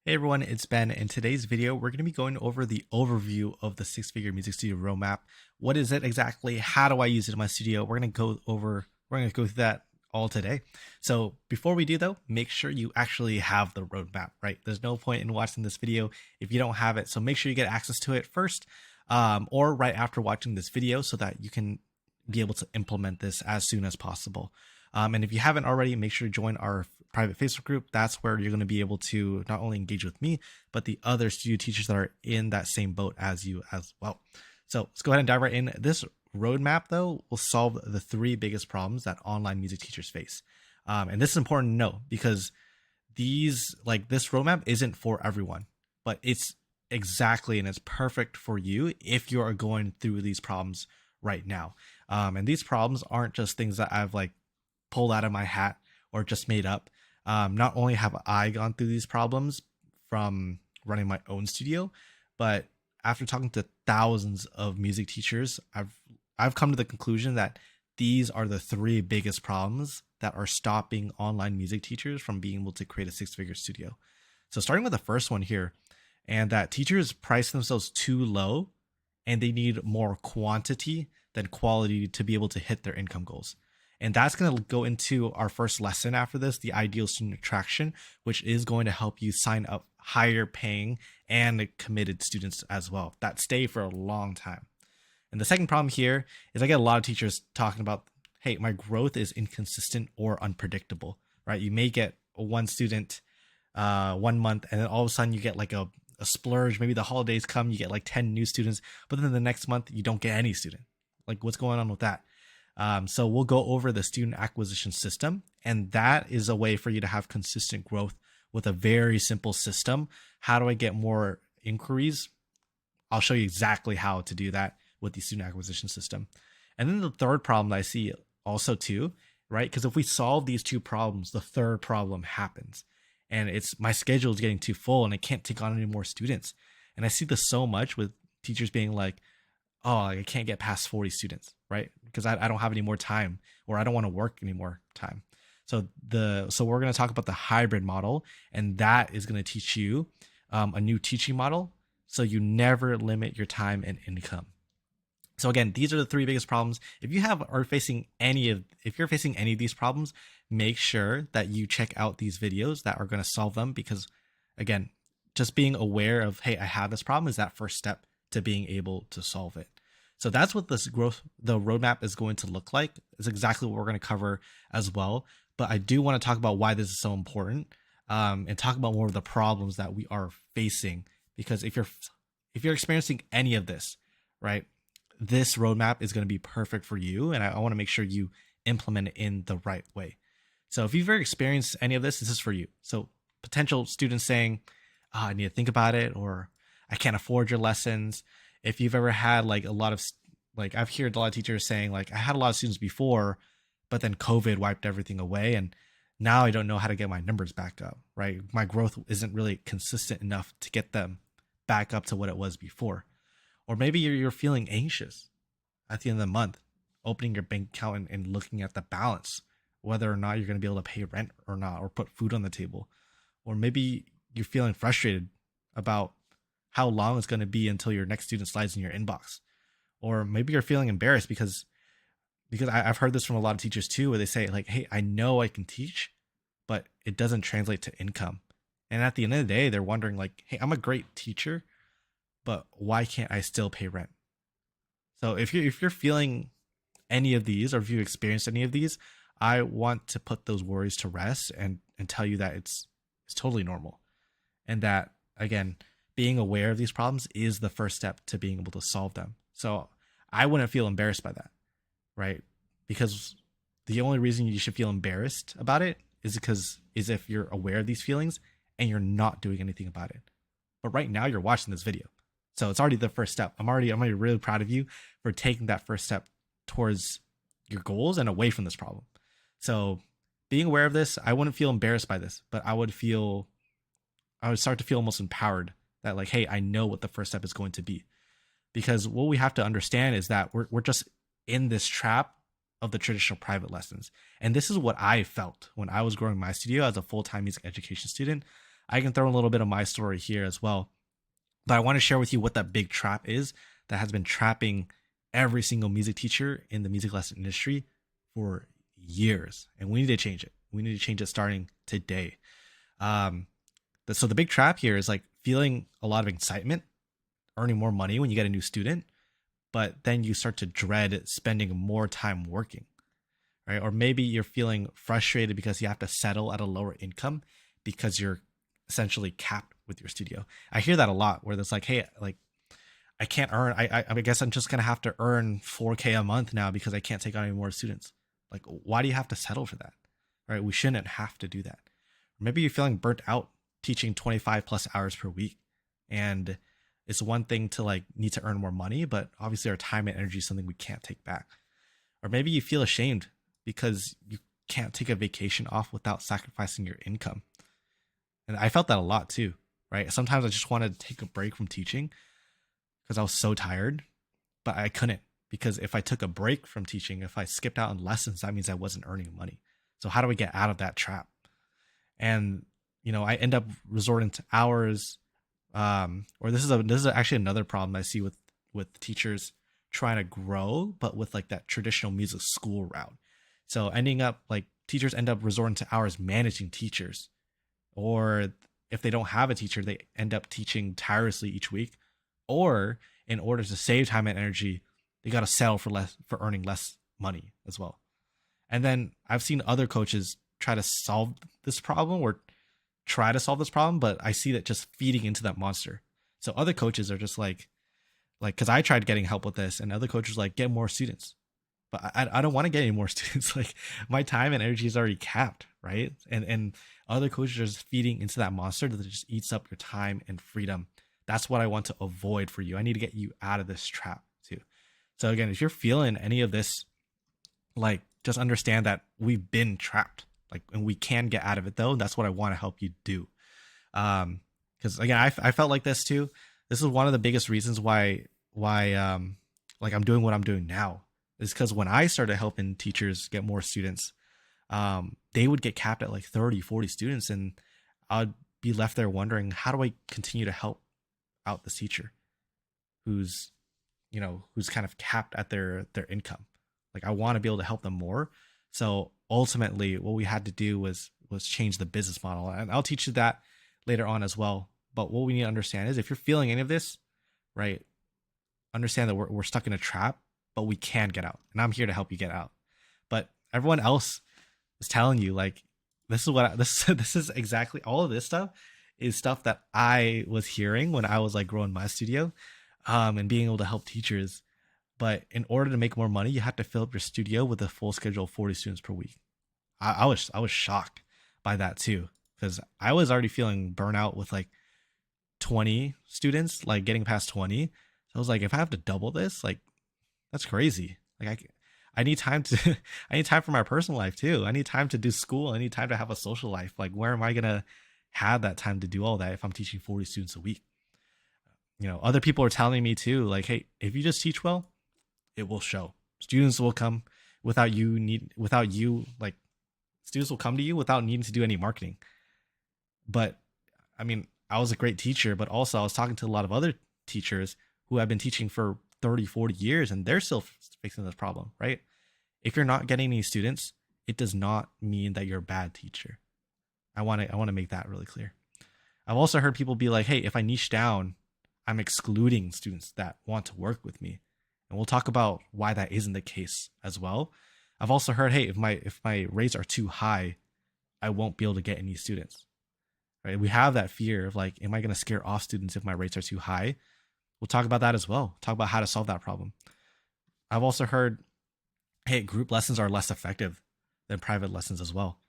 Hey everyone, it's Ben. In today's video, we're going to be going over the overview of the six-figure music studio roadmap. What is it exactly? How do I use it in my studio? We're going to go through that all today. So before we do though, make sure you actually have the roadmap, right? There's no point in watching this video if you don't have it. So make sure you get access to it first, or right after watching this video so that you can be able to implement this as soon as possible. And if you haven't already, make sure to join our private Facebook group. That's where you're going to be able to not only engage with me, but the other studio teachers that are in that same boat as you as well. So let's go ahead and dive right in. This roadmap, though, will solve the three biggest problems that online music teachers face. And this is important to know because this roadmap isn't for everyone, but it's exactly and it's perfect for you if you are going through these problems right now. And these problems aren't just things that I've pulled out of my hat or just made up. Not only have I gone through these problems from running my own studio, but after talking to thousands of music teachers, I've come to the conclusion that these are the three biggest problems that are stopping online music teachers from being able to create a six-figure studio. So starting with the first one here, and that teachers price themselves too low and they need more quantity than quality to be able to hit their income goals. And that's going to go into our first lesson after this, the ideal student attraction, which is going to help you sign up higher paying and committed students as well that stay for a long time. And the second problem here is I get a lot of teachers talking about, hey, my growth is inconsistent or unpredictable, right? You may get one student 1 month, and then all of a sudden you get a splurge. Maybe the holidays come, you get 10 new students, but then the next month you don't get any student. What's going on with that? So we'll go over the student acquisition system, and that is a way for you to have consistent growth with a very simple system. How do I get more inquiries? I'll show you exactly how to do that with the student acquisition system. And then the third problem that I see also too, right? Because if we solve these two problems, the third problem happens, and it's my schedule is getting too full and I can't take on any more students. And I see this so much with teachers being like, oh, I can't get past 40 students, right? Because I don't have any more time, or I don't want to work any more time. So we're going to talk about the hybrid model, and that is going to teach you a new teaching model so you never limit your time and income. So again, these are the three biggest problems. If you're facing any of these problems, make sure that you check out these videos that are going to solve them, because again, just being aware of, hey, I have this problem is that first step to being able to solve it. So that's what the roadmap is going to look like. It's exactly what we're going to cover as well. But I do want to talk about why this is so important, and talk about more of the problems that we are facing. Because if you're experiencing any of this, right, this roadmap is going to be perfect for you. And I want to make sure you implement it in the right way. So if you've ever experienced any of this, this is for you. So potential students saying, oh, I need to think about it, or I can't afford your lessons. If you've ever had a lot of I've heard a lot of teachers saying I had a lot of students before, but then COVID wiped everything away, and now I don't know how to get my numbers back up, right? My growth isn't really consistent enough to get them back up to what it was before. Or maybe you're feeling anxious at the end of the month, opening your bank account and looking at the balance, whether or not you're going to be able to pay rent or not, or put food on the table. Or maybe you're feeling frustrated about how long it's going to be until your next student slides in your inbox. Or maybe you're feeling embarrassed because I've heard this from a lot of teachers too, where they say hey, I know I can teach, but it doesn't translate to income. And at the end of the day, they're wondering hey, I'm a great teacher, but why can't I still pay rent? So if you're feeling any of these, or if you experienced any of these, I want to put those worries to rest and tell you that it's totally normal. And that, again, being aware of these problems is the first step to being able to solve them. So I wouldn't feel embarrassed by that, right? Because the only reason you should feel embarrassed about it is if you're aware of these feelings and you're not doing anything about it. But right now you're watching this video, so it's already the first step. I'm already really proud of you for taking that first step towards your goals and away from this problem. So being aware of this, I wouldn't feel embarrassed by this, but I would start to feel almost empowered that hey, I know what the first step is going to be. Because what we have to understand is that we're just in this trap of the traditional private lessons. And this is what I felt when I was growing my studio as a full-time music education student. I can throw in a little bit of my story here as well. But I want to share with you what that big trap is that has been trapping every single music teacher in the music lesson industry for years. And we need to change it. We need to change it starting today. Um, so the big trap here is like feeling a lot of excitement, earning more money when you get a new student, but then you start to dread spending more time working, right? Or maybe you're feeling frustrated because you have to settle at a lower income because you're essentially capped with your studio. I hear that a lot where it's like, hey, like I can't earn, I guess I'm just going to have to earn 4K a month now because I can't take on any more students. Like, why do you have to settle for that? Right? We shouldn't have to do that. Maybe you're feeling burnt out teaching 25 plus hours per week. And it's one thing to like need to earn more money, but obviously our time and energy is something we can't take back. Or maybe you feel ashamed because you can't take a vacation off without sacrificing your income. And I felt that a lot too, right? Sometimes I just wanted to take a break from teaching because I was so tired, but I couldn't, because if I took a break from teaching, if I skipped out on lessons, that means I wasn't earning money. So how do we get out of that trap? And I end up resorting to hours, or this is actually another problem I see with teachers trying to grow, but with like that traditional music school route. So ending up like teachers end up resorting to hours managing teachers, or if they don't have a teacher, they end up teaching tirelessly each week, or in order to save time and energy, they got to settle for earning less money as well. And then I've seen other coaches try to solve this problem, but I see that just feeding into that monster. So other coaches are just like, because I tried getting help with this, and other coaches like, get more students. But I don't want to get any more students. Like, my time and energy is already capped, right? And other coaches are just feeding into that monster that just eats up your time and freedom. That's what I want to avoid for you. I need to get you out of this trap too. So again, if you're feeling any of this, like, just understand that we've been trapped, like, and we can get out of it though. That's what I want to help you do. Because again, I felt like this too. This is one of the biggest reasons why like I'm doing what I'm doing now, is because when I started helping teachers get more students, they would get capped at like 30, 40 students, and I'd be left there wondering, how do I continue to help out this teacher who's kind of capped at their income? Like, I want to be able to help them more. So ultimately what we had to do was change the business model, and I'll teach you that later on as well. But what we need to understand is, if you're feeling any of this, right, understand that we're stuck in a trap, but we can get out, and I'm here to help you get out. But everyone else is telling you, like, this is exactly, all of this stuff is stuff that I was hearing when I was like growing my studio, and being able to help teachers. But in order to make more money, you have to fill up your studio with a full schedule of 40 students per week. I was shocked by that too, because I was already feeling burnout with like 20 students, like getting past 20. So I was like, if I have to double this, like, that's crazy. Like, I need time to I need time for my personal life too. I need time to do school. I need time to have a social life. Like, where am I gonna have that time to do all that if I'm teaching 40 students a week? Other people are telling me too, like, hey, if you just teach well, it will show. Students will come like, students will come to you without needing to do any marketing. But I mean, I was a great teacher, but also I was talking to a lot of other teachers who have been teaching for 30, 40 years, and they're still facing this problem, right? If you're not getting any students, it does not mean that you're a bad teacher. I want to make that really clear. I've also heard people be like, hey, if I niche down, I'm excluding students that want to work with me. And we'll talk about why that isn't the case as well. I've also heard, hey, if my rates are too high, I won't be able to get any students. Right? We have that fear of like, am I going to scare off students if my rates are too high? We'll talk about that as well. Talk about how to solve that problem. I've also heard, hey, group lessons are less effective than private lessons as well.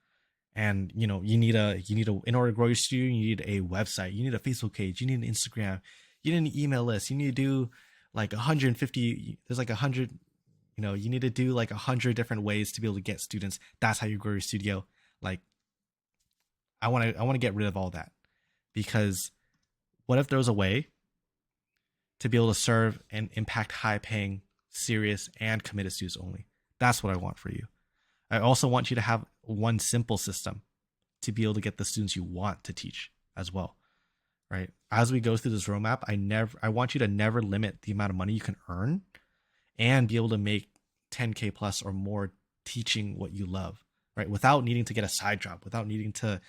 And you need in order to grow your studio, you need a website, you need a Facebook page, you need an Instagram, you need an email list, you need to do like 150, there's like 100, you need to do like 100 different ways to be able to get students. That's how you grow your studio. Like, I want to get rid of all that, because what if there was a way to be able to serve and impact high paying, serious, and committed students only? That's what I want for you. I also want you to have one simple system to be able to get the students you want to teach as well, right? As we go through this roadmap, I want you to never limit the amount of money you can earn and be able to make 10K plus or more teaching what you love, right? Without needing to get a side job, without needing to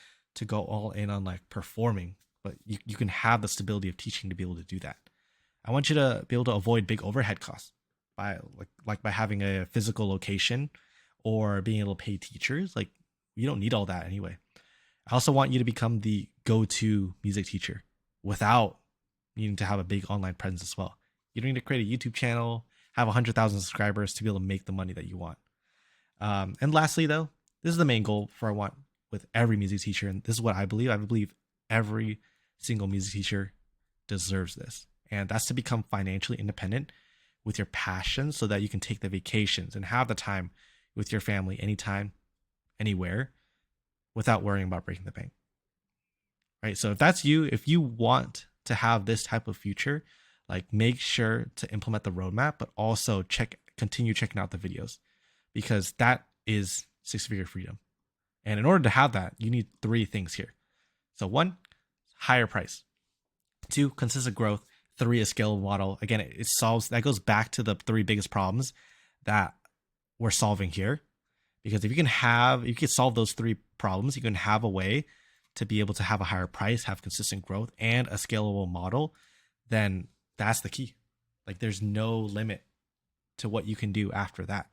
go all in on like performing, but you can have the stability of teaching to be able to do that. I want you to be able to avoid big overhead costs by like by having a physical location or being able to pay teachers. Like you don't need all that anyway. I also want you to become the go-to music teacher without needing to have a big online presence as well. You don't need to create a YouTube channel, have 100,000 subscribers to be able to make the money that you want. And lastly, though, this is the main goal for I want with every music teacher, and this is what I believe. I believe every single music teacher deserves this, and that's to become financially independent with your passion, so that you can take the vacations and have the time with your family anytime, anywhere, without worrying about breaking the bank. Right? So if that's you, if you want to have this type of future, like make sure to implement the roadmap, but also continue checking out the videos, because that is six-figure freedom. And in order to have that, you need 3 things here. So 1, higher price. 2, consistent growth. 3, a scalable model. Again, it solves, that goes back to the 3 biggest problems that we're solving here. Because if you can solve those 3 problems, you can have a way to be able to have a higher price, have consistent growth, and a scalable model, then that's the key. Like there's no limit to what you can do after that.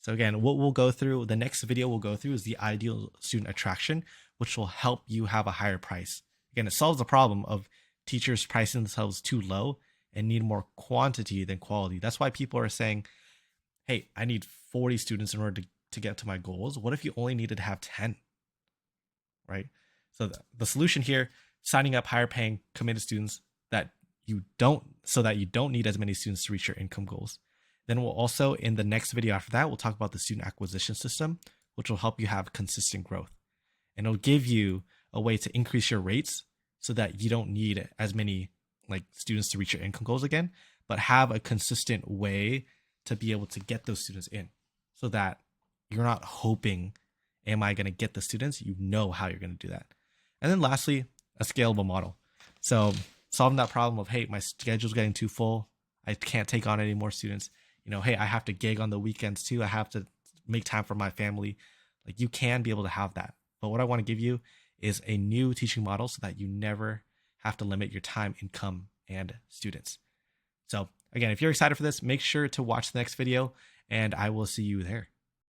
So again, what we'll go through, the next video we'll go through is the ideal student attraction, which will help you have a higher price. Again, it solves the problem of teachers pricing themselves too low and need more quantity than quality. That's why people are saying, hey, I need 40 students in order to get to my goals. What if you only needed to have 10, right? So the solution here, signing up higher paying committed students so that you don't need as many students to reach your income goals. Then we'll also, in the next video after that, we'll talk about the student acquisition system, which will help you have consistent growth. And it'll give you a way to increase your rates so that you don't need as many like students to reach your income goals again, but have a consistent way to be able to get those students in, so that you're not hoping, am I going to get the students? You know how you're going to do that. And then lastly, a scalable model. So solving that problem of, hey, my schedule's getting too full, I can't take on any more students. Hey, I have to gig on the weekends too. I have to make time for my family. Like you can be able to have that. But what I want to give you is a new teaching model so that you never have to limit your time, income, and students. So again, if you're excited for this, make sure to watch the next video, and I will see you there.